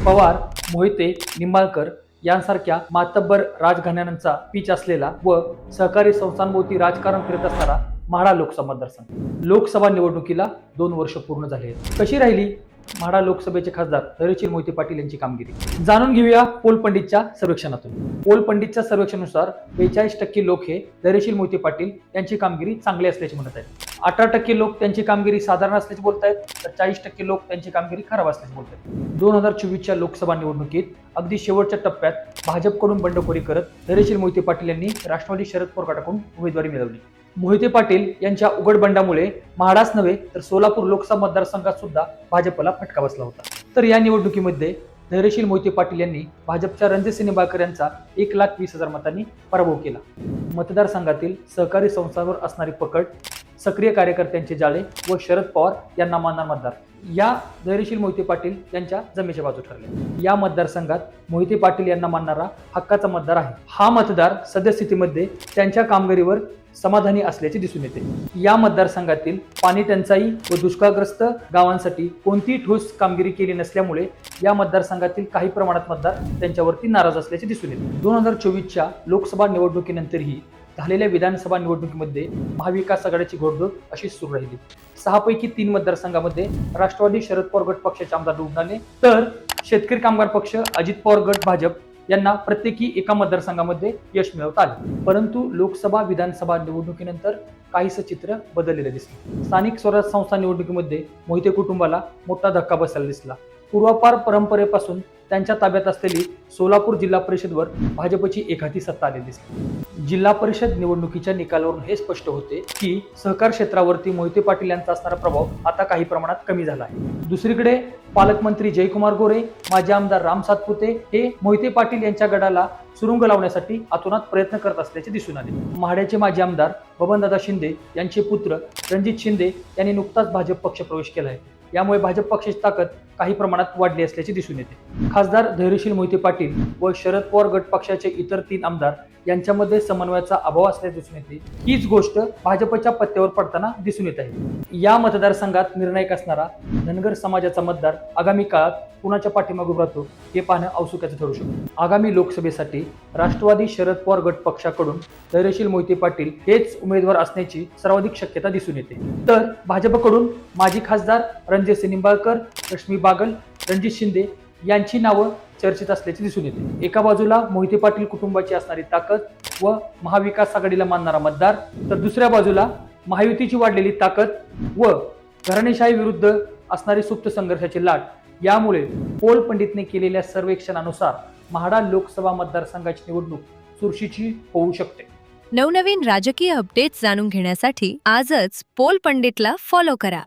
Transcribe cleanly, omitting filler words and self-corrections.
पवार, मोहिते, निंबाळकर यांसारख्या मातब्बर राजघराण्यांचा पीच असलेला व सहकारी संस्थांभोवती राजकारण करत असणारा म्हाडा लोकसभा मतदारसंघ. लोकसभा निवडणुकीला 2 वर्ष पूर्ण झाले आहेत. कशी राहिली म्हाडा लोकसभेचे खासदार धैर्यशील मोहिते पाटील यांची कामगिरी? जाणून घेऊया पोल पंडितच्या सर्वेक्षणातून. पोल पंडितच्या सर्वेक्षणानुसार 42% लोक हे धैर्यशील मोहिते पाटील यांची कामगिरी चांगली असल्याचे म्हणत आहेत. 18% लोक त्यांची कामगिरी साधारण असल्याचे बोलत आहेत, तर 40% लोक त्यांची कामगिरी खराब असल्याचे बोलत आहेत. 2024च्या लोकसभा निवडणुकीत अगदी शेवटच्या टप्प्यात भाजपकडून बंडखोरी करत धैर्यशील मोहिते पाटील यांनी राष्ट्रवादी शरद पवार गटाकडून उमेदवारी मिळवली. मोहिते पाटील यांच्या उघड बंडामुळे म्हाडाच नव्हे तर सोलापूर लोकसभा मतदारसंघात सुद्धा भाजपला फटका बसला होता. तर या निवडणुकीमध्ये धैर्यशील मोहिते पाटील यांनी भाजपच्या रणजितसिंह निंबाळकर यांचा 1,20,000 मतांनी पराभव केला. मतदारसंघातील सहकारी संस्थांवर असणारी पकड, सक्रिय कार्यकर्त्यांचे जाळे व शरद पवार यांना मानणारे मतदार या धैर्यशील मोहिते पाटील यांच्या जमेच्या बाजू ठरले. या मतदारसंघात मोहिते पाटील यांना मानणारा हक्काचा मतदार आहे. हा मतदार सद्यस्थितीमध्ये त्यांच्या कामगिरीवर समाधानी असल्याचे दिसून येते. या मतदारसंघातील पाणी टंचाई व दुष्काळग्रस्त गावांसाठी कोणतीही ठोस कामगिरी केली नसल्यामुळे या मतदारसंघातील काही प्रमाणात मतदार त्यांच्यावरती नाराज असल्याचे दिसून येते. 2024च्या लोकसभा निवडणुकीनंतरही झालेल्या विधानसभा निवडणुकीमध्ये महाविकास आघाडीची घोडदौड अशीच सुरू राहिली. 6 पैकी 3 मतदारसंघामध्ये राष्ट्रवादी शरद पवार गट पक्षाचे आमदार निवडून आले, तर शेतकरी कामगार पक्ष, अजित पवार गट भाजप यांना प्रत्येकी एका मतदारसंघामध्ये यश मिळवता आले. परंतु लोकसभा विधानसभा निवडणुकीनंतर काहीसं चित्र बदललेलं दिसलं. स्थानिक स्वराज्य संस्था निवडणुकीमध्ये मोहिते कुटुंबाला मोठा धक्का बसायला दिसला. पूर्वापार परंपरेपासून त्यांच्या ताब्यात असलेली सोलापूर जिल्हा परिषदवर भाजपची एकाधी सत्ता आलेली दिसली. जिल्हा परिषद निवडणुकीच्या निकालावरून हे स्पष्ट होते की सहकार क्षेत्रावरती मोहिते पाटील यांचा असणारा प्रभाव आता काही प्रमाणात कमी झाला आहे. दुसरीकडे पालकमंत्री जयकुमार गोरे, माजी आमदार राम सातपुते हे मोहिते पाटील यांच्या गडाला सुरुंग लावण्यासाठी अतोनात प्रयत्न करत असल्याचे दिसून आले. म्हाड्याचे माजी आमदार बबनदादा शिंदे यांचे पुत्र रणजित शिंदे यांनी नुकताच भाजप पक्ष प्रवेश केला आहे. यामुळे भाजप पक्षाची ताकद काही प्रमाणात वाढली असल्याचे दिसून येते. खासदार धैर्यशील मोहिते पाटील व शरद पवार गट पक्षाचे इतर 3 आमदार यांच्यामध्ये समन्वयाचा अभाव असल्याचे दिसून येते. हीच गोष्ट भाजपच्या पत्त्यावर पडताना दिसून येत आहे. या मतदारसंघात निर्णायक असणारा धनगर समाजाचा मतदार आगामी काळात कुणाच्या पाठीमागे उभा राहतो हे पाहणं औत्सुक्याचं ठरू शकतं. आगामी लोकसभेसाठी राष्ट्रवादी शरद पवार गट पक्षाकडून धैर्यशील मोहिते पाटील हेच उमेदवार असण्याची सर्वाधिक शक्यता दिसून येते. तर भाजपकडून माजी खासदार रणजितसिंह निंबाळकर, रश्मी बागल, रणजित शिंदे यांची नावं चर्चेत असल्याचे दिसून येते. एका बाजूला मोहिते पाटील कुटुंबाची असणारी ताकद व महाविकास आघाडीला मानणारा मतदार, तर दुसऱ्या बाजूला महायुतीची वाढलेली ताकद व घराणेशाही विरुद्ध असणारी सुप्त संघर्षाची लाट. यामुळे पोल पंडितने केलेल्या सर्वेक्षणानुसार म्हाडा लोकसभा मतदारसंघाची निवडणूक चुरशीची होऊ शकते. नवनवीन राजकीय अपडेट्स जाणून घेण्यासाठी आजच पोल पंडितला फॉलो करा.